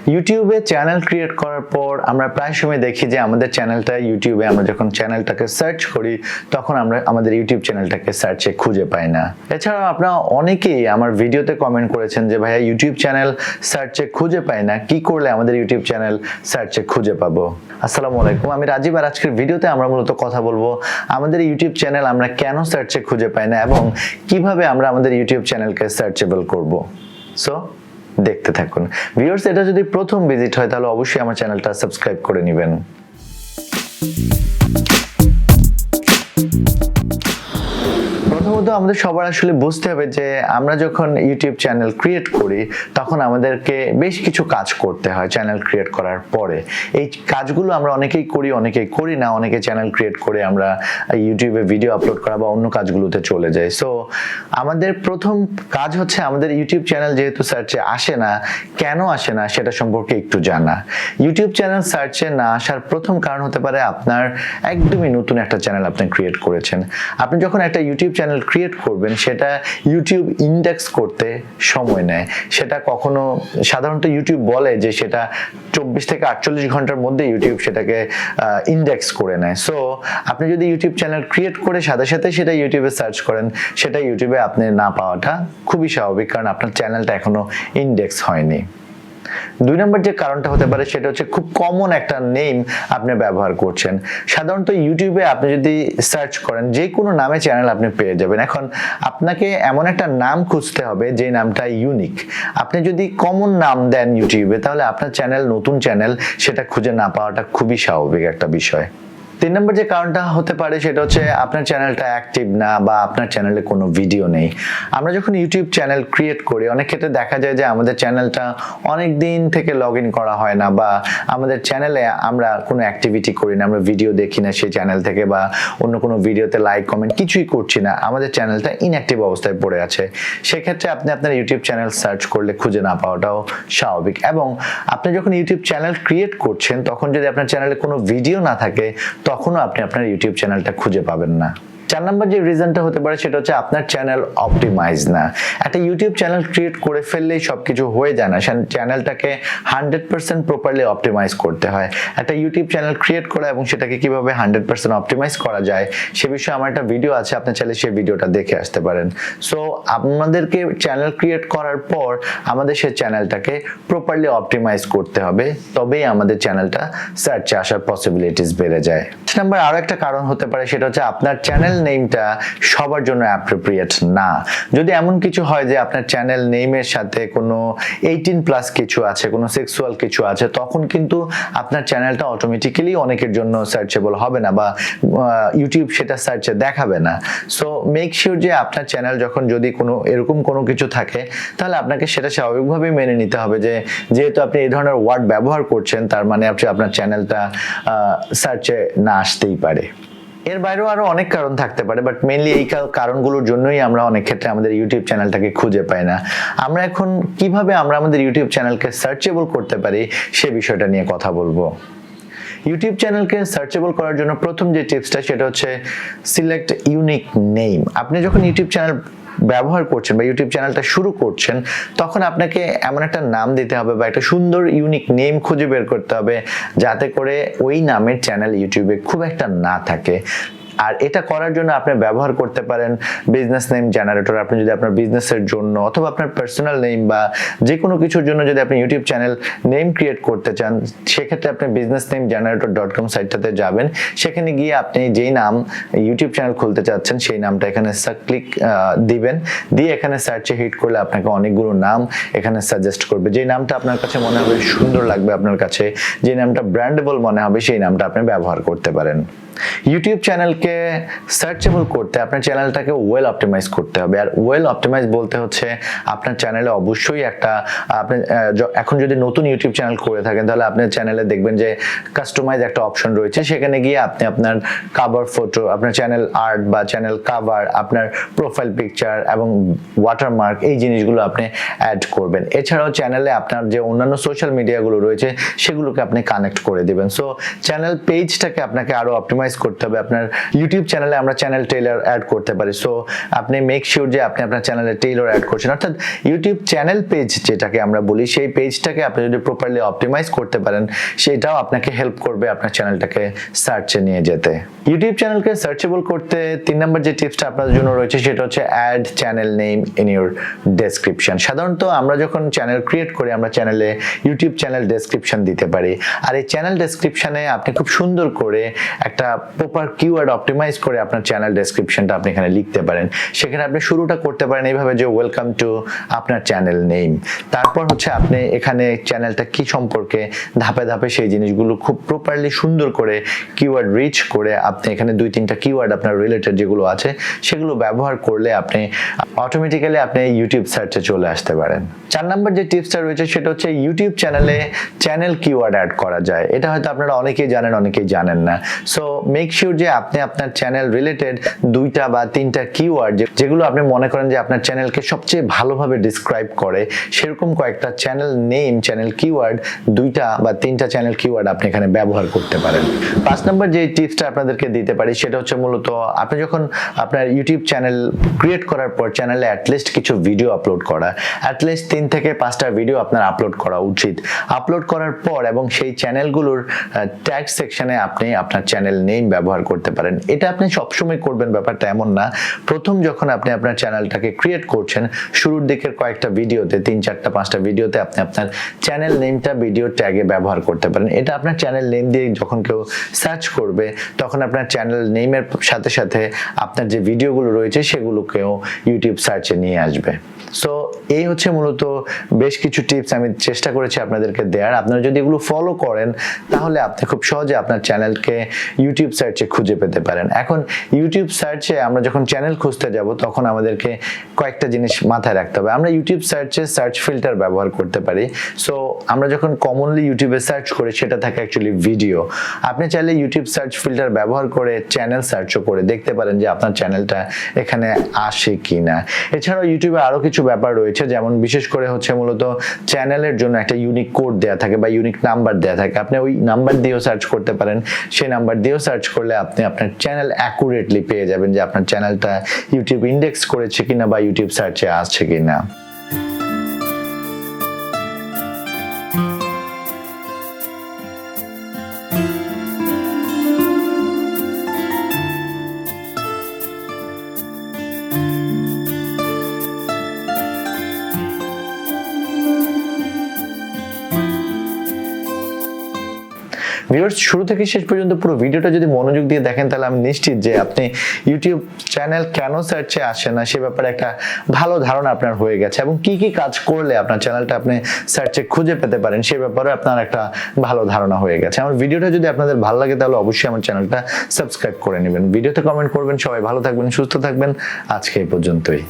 ইউটিউবে channel create করার পর আমরা প্রায় সময় দেখি যে আমাদের চ্যানেলটা ইউটিউবে আমরা যখন চ্যানেলটাকে সার্চ করি তখন আমরা আমাদের ইউটিউব চ্যানেলটাকে সার্চে খুঁজে পাই না। এছাড়াও আপনারা অনেকেই আমার ভিডিওতে কমেন্ট করেছেন যে ভাইয়া ইউটিউব চ্যানেল সার্চে খুঁজে পাই না, কি করলে আমাদের ইউটিউব চ্যানেল সার্চে খুঁজে পাবো। আসসালামু আলাইকুম, আমি রাজীব আর আজকের ভিডিওতে আমরা মূলত কথা বলবো আমাদের ইউটিউব চ্যানেল আমরা কেন সার্চে খুঁজে পাই না এবং কিভাবে আমরা আমাদের ইউটিউব চ্যানেলকে সার্চেবল করব। সো দেখতে থাকুন ভিউয়ার্স। এটা যদি প্রথম ভিজিট হয় তাহলে অবশ্যই আমার চ্যানেলটা সাবস্ক্রাইব করে নেবেন। প্রথমত আমাদের সবার আসলে বুঝতে হবে যে আমরা যখন ইউটিউব চ্যানেল ক্রিয়েট করি তখন আমাদেরকে বেশ কিছু কাজ করতে হয় চ্যানেল ক্রিয়েট করার পরে। এই কাজগুলো আমরা অনেকেই করি না, অনেকে চ্যানেল ক্রিয়েট করে আমরা ইউটিউবে ভিডিও আপলোড করা বা অন্য কাজগুলোতে চলে যাই। সো আমাদের প্রথম কাজ হচ্ছে আমাদের ইউটিউব চ্যানেল যেহেতু সার্চে আসে না, কেন আসে না সেটা সম্পর্কে একটু জানা। ইউটিউব চ্যানেল সার্চে না আসার প্রথম কারণ হতে পারে আপনার একদমই নতুন একটা চ্যানেল আপনি ক্রিয়েট করেছেন। আপনি যখন একটা ইউটিউব চ্যানেল ক্রিয়েট করবেন সেটা ইউটিউব ইন্ডেক্স করতে সময় নেয়। সেটা কখনো সাধারণত ইউটিউব বলে যে সেটা 24 থেকে 48 ঘন্টার মধ্যে ইউটিউব সেটাকে ইন্ডেক্স করে নেয়। সো আপনি যদি ইউটিউব চ্যানেল ক্রিয়েট করে সাথে সাথে সেটা ইউটিউবে সার্চ করেন, সেটা ইউটিউবে আপনি না পাওয়াটা খুবই স্বাভাবিক, কারণ আপনার চ্যানেলটা এখনো ইন্ডেক্স হয়নি। দুই নম্বর যে কারণটা হতে পারে সেটা হচ্ছে খুব কমন একটা নেম আপনি ব্যবহার করছেন। সাধারণত ইউটিউবে আপনি যদি সার্চ করেন যে কোনো নামে চ্যানেল আপনি পেয়ে যাবেন। এখন আপনাকে এমন একটা নাম খুঁজতে হবে যে নামটা ইউনিক। আপনি যদি কমন নাম দেন ইউটিউবে তাহলে আপনার চ্যানেল, নতুন চ্যানেল, সেটা খুঁজে না পাওয়াটা খুবই স্বাভাবিক একটা বিষয়। তিন নম্বর যে কারণটা হতে পারে সেটা হচ্ছে আপনার চ্যানেলটা অ্যাক্টিভ না বা আপনার চ্যানেলে কোনো ভিডিও নেই। আমরা যখন ইউটিউব চ্যানেল ক্রিয়েট করি অনেক ক্ষেত্রে দেখা যায় যে আমাদের চ্যানেলটা অনেক দিন থেকে লগ ইন করা হয় না বা আমাদের চ্যানেলে আমরা কোনো অ্যাক্টিভিটি করি না, আমরা ভিডিও দেখি না সেই চ্যানেল থেকে বা অন্য কোনো ভিডিওতে লাইক কমেন্ট কিছুই করছি না, আমাদের চ্যানেলটা ইনঅ্যাক্টিভ অবস্থায় পড়ে আছে। সেক্ষেত্রে আপনি আপনার ইউটিউব চ্যানেল সার্চ করলে খুঁজে না পাওয়াটাও স্বাভাবিক। এবং আপনি যখন ইউটিউব চ্যানেল ক্রিয়েট করছেন তখন যদি আপনার চ্যানেলে কোনো ভিডিও না থাকে তখনও আপনি আপনার ইউটিউব চ্যানেলটা খুঁজে পাবেন না। 4 নম্বর যে রিজনটা হতে পারে সেটা হচ্ছে আপনার চ্যানেল অপটিমাইজ না। একটা ইউটিউব চ্যানেল ক্রিয়েট করে ফেললেই সবকিছু হয়ে যায় না, চ্যানেলটাকে 100% প্রপারলি অপটিমাইজ করতে হয়। একটা ইউটিউব চ্যানেল ক্রিয়েট করা এবং সেটাকে কিভাবে 100% অপটিমাইজ করা যায় সে বিষয়ে আমার একটা ভিডিও আছে, আপনি চাইলে সেই ভিডিওটা দেখে আসতে পারেন। সো আমাদেরকে চ্যানেল ক্রিয়েট করার পর আমাদের সেই চ্যানেলটাকে প্রপারলি অপটিমাইজ করতে হবে, তবেই আমাদের চ্যানেলটা সার্চে আসার পসিবিলিটিস বেড়ে যায়। 5 নম্বর আরো একটা কারণ হতে পারে সেটা হচ্ছে আপনার চ্যানেল নেমটা সবার জন্য অ্যাপ্রোপ্রিয়েট না। যদি এমন কিছু হয় যে আপনার চ্যানেল নেমের সাথে কোনো 18+ কিছু আছে, কোনো সেক্সুয়াল কিছু আছে, তখন কিন্তু আপনার চ্যানেলটা অটোমেটিক্যালি অনেকের জন্য সার্চেবল হবে না বা ইউটিউব সেটা সার্চে দেখাবে না। সো মেক শিওর যে আপনার চ্যানেল যখন যদি কোনো এরকম কোনো কিছু থাকে তাহলে আপনাকে সেটা স্বাভাবিকভাবেই মেনে নিতে হবে যে যেহেতু আপনি এই ধরনের ওয়ার্ড ব্যবহার করছেন তার মানে আপনার চ্যানেলটা সার্চে না আসতেই পারে। এর বাইরেও আরো অনেক কারণ থাকতে পারে, বাট মেইনলি এই কারণগুলোর জন্যই আমরা অনেক ক্ষেত্রে আমাদের ইউটিউব চ্যানেলটাকে খুঁজে পাই না। আমরা এখন কিভাবে আমরা আমাদের ইউটিউব চ্যানেলকে সার্চেবল করতে পারি সে বিষয়টা নিয়ে কথা বলবো। ইউটিউব চ্যানেলকে সার্চেবল করার জন্য প্রথম যে টিপসটা সেটা হচ্ছে সিলেক্ট ইউনিক নেম। আপনি যখন ইউটিউব চ্যানেল ব্যবহার করছেন বা ইউটিউব চ্যানেলটা শুরু করছেন তখন আপনাকে এমন একটা নাম দিতে হবে বা একটা সুন্দর ইউনিক নেম খুঁজে বের করতে হবে যাতে করে ওই নামের চ্যানেল ইউটিউবে খুব একটা না থাকে। আর এটা করার জন্য আপনি ব্যবহার করতে পারেন বিজনেস নেম জেনারেটর। আপনি যদি আপনার বিজনেসের জন্য অথবা আপনার পার্সোনাল নেম বা যে কোনো কিছুর জন্য যদি আপনি ইউটিউব চ্যানেল নেম ক্রিয়েট করতে চান সেক্ষেত্রে আপনি businessnamegenerator.com সাইটটাতে যাবেন। সেখানে গিয়ে আপনি যেই নাম ইউটিউব চ্যানেল খুলতে চাচ্ছেন সেই নামটা এখানে ক্লিক দিবেন, দিয়ে এখানে সার্চে হিট করলে আপনাকে অনেকগুলো নাম এখানে সাজেস্ট করবে। যে নামটা আপনার কাছে মনে হবে সুন্দর লাগবে, আপনার কাছে যে নামটা ব্র্যান্ডেবল মনে হবে সেই নামটা আপনি ব্যবহার করতে পারেন। ইউটিউব চ্যানেলকে সার্চেবল করতে আপনার চ্যানেলটাকে ওয়েল অপটিমাইজ করতে হবে। আর ওয়েল অপটিমাইজ বলতে হচ্ছে আপনার চ্যানেলে অবশ্যই একটা আপনি এখন যদি নতুন ইউটিউব চ্যানেল করে থাকেন তাহলে আপনার চ্যানেলে দেখবেন যে কাস্টমাইজ একটা অপশন রয়েছে, সেখানে গিয়ে আপনি আপনার কভার ফটো, আপনার চ্যানেল আর্ট বা চ্যানেল কভার, আপনার প্রোফাইল পিকচার এবং ওয়াটারমার্ক এই জিনিসগুলো আপনি অ্যাড করবেন। এছাড়াও চ্যানেলে আপনার যে অন্যান্য সোশ্যাল মিডিয়াগুলো রয়েছে সেগুলোকে আপনি কানেক্ট করে দিবেন। সো চ্যানেল পেজটাকে আপনাকে আরো অপটিমাইজ অপটিমাইজ করতে হবে। আপনার ইউটিউব চ্যানেলে আমরা চ্যানেল টেইলার অ্যাড করতে পারি, সো আপনি মেক শিওর যে আপনি আপনার চ্যানেলে টেইলার অ্যাড করছেন, অর্থাৎ ইউটিউব চ্যানেল পেজ যেটাকে আমরা বলি সেই পেজটাকে আপনি যদি প্রপারলি অপটিমাইজ করতে পারেন সেটাও আপনাকে হেল্প করবে আপনার চ্যানেলটাকে সার্চে নিয়ে যেতে। ইউটিউব চ্যানেলকে সার্চেবল করতে 3 নম্বর যে টিপসটা আপনাদের জন্য রয়েছে সেটা হচ্ছে add channel name in your description. সাধারণত আমরা যখন চ্যানেল ক্রিয়েট করি আমরা চ্যানেলে ইউটিউব চ্যানেল ডেসক্রিপশন দিতে পারি, আর এই চ্যানেল ডেসক্রিপশনে আপনি খুব সুন্দর করে একটা প্রপার কিওয়ার্ড অপটিমাইজ করে আপনার চ্যানেল ডেসক্রিপশনটা আপনি এখানে লিখতে পারেন। সেখানে আপনি শুরুটা করতে পারেন এইভাবে যে ওয়েলকাম টু আপনার চ্যানেল নেম, তারপর হচ্ছে আপনি এখানে চ্যানেলটা কি সম্পর্কে ধাপে ধাপে সেই জিনিসগুলো খুব প্রপারলি সুন্দর করে কিওয়ার্ড রিচ করে আপনি এখানে 2-3টা কিওয়ার্ড আপনার রিলেটেড যেগুলো আছে সেগুলো ব্যবহার করলে আপনি অটোমেটিক্যালি আপনি ইউটিউব সার্চে চলে আসতে পারেন। 4 নম্বর যে টিপসটা রয়েছে সেটা হচ্ছে ইউটিউব চ্যানেলে চ্যানেল কিওয়ার্ড অ্যাড করা যায়। এটা হয়তো আপনারা অনেকেই জানেন অনেকেই জানেন না, সো মেক শিওর যে আপনি আপনার চ্যানেল রিলেটেড 2টা বা 3টা কিওয়ার্ড যেগুলো আপনি মনে করেন যে আপনার চ্যানেলকে সবচেয়ে ভালোভাবে ডিসক্রাইব করে সেরকম কয়েকটা চ্যানেল নেম চ্যানেল কিওয়ার্ড 2টা বা 3টা চ্যানেল কিওয়ার্ড আপনি এখানে ব্যবহার করতে পারেন। 5 নম্বর যে টিপসটা আপনাদেরকে দিতে পারি সেটা হচ্ছে মূলত আপনি যখন আপনার ইউটিউব চ্যানেল ক্রিয়েট করার পর চ্যানেলে অ্যাটলিস্ট কিছু ভিডিও আপলোড করা, অ্যাটলিস্ট 3 থেকে 5টা ভিডিও আপনার আপলোড করা উচিত। আপলোড করার পর এবং সেই চ্যানেলগুলোর ট্যাগ সেকশনে আপনি আপনার চ্যানেল নেম ব্যবহার করতে পারেন। এটা আপনি সবসময় করবেন ব্যাপারটা এমন না, প্রথম যখন আপনি আপনার চ্যানেলটাকে ক্রিয়েট করছেন শুরুর দিকের কয়েকটা ভিডিওতে 3-4-5টা ভিডিওতে আপনি আপনার চ্যানেল নেমটা ভিডিও ট্যাগে ব্যবহার করতে পারেন। এটা আপনার চ্যানেল নেম দিয়ে যখন কেউ সার্চ করবে তখন আপনার চ্যানেল নেমের সাথে সাথে আপনার যে ভিডিওগুলো রয়েছে সেগুলোকেও ইউটিউব সার্চে নিয়ে আসবে। সো এই হচ্ছে মূলত বেশ কিছু টিপস আমি চেষ্টা করেছি আপনাদেরকে দেওয়ার। আপনারা যদি এগুলো ফলো করেন তাহলে আপনি খুব সহজে আপনার চ্যানেলকে ইউটিউব সার্চে খুঁজে পেতে পারেন। এখন ইউটিউব সার্চে আমরা যখন চ্যানেল খুঁজতে যাব তখন আমাদেরকে কয়েকটা জিনিস মাথায় রাখতে হবে। আমরা ইউটিউব সার্চে সার্চ ফিল্টার ব্যবহার করতে পারি। সো আমরা যখন কমনলি ইউটিউবে সার্চ করি সেটা থাকে অ্যাকচুয়ালি ভিডিও। আপনি চাইলে ইউটিউব সার্চ ফিল্টার ব্যবহার করে চ্যানেল সার্চও করে দেখতে পারেন যে আপনার চ্যানেলটা এখানে আসে কিনা। এছাড়াও ইউটিউবে আরো কিছু ব্যাপার রয়েছে, যেমন বিশেষ করে হচ্ছে মূলত চ্যানেলের জন্য একটা ইউনিক কোড দেয়া থাকে বা ইউনিক নাম্বার দেয়া থাকে। আপনি ওই নাম্বার দিয়েও সার্চ করতে পারেন, সেই নাম্বার দিয়েও সার্চ করলে আপনি আপনার চ্যানেল অ্যাকুরেটলি পেয়ে যাবেন যে আপনার চ্যানেলটা ইউটিউব ইন্ডেক্স করেছে কিনা বা ইউটিউব সার্চে আসছে কিনা। ভিউয়ার্স, শুরু থেকে শেষ পর্যন্ত পুরো ভিডিওটা যদি মনোযোগ দিয়ে দেখেন তাহলে আমি নিশ্চিত যে আপনি ইউটিউব চ্যানেল কেন সার্চে আসে না সে ব্যাপারে একটা ভালো ধারণা আপনার হয়ে গেছে, এবং কি কি কাজ করলে আপনার চ্যানেলটা আপনি সার্চে খুঁজে পেতে পারেন সে ব্যাপারে আপনার একটা ভালো ধারণা হয়ে গেছে। আমার ভিডিওটা যদি আপনাদের ভালো লাগে তাহলে অবশ্যই আমার চ্যানেলটা সাবস্ক্রাইব করে নেবেন, ভিডিওতে কমেন্ট করবেন। সবাই ভালো থাকবেন, সুস্থ থাকবেন। আজকে এই পর্যন্তই।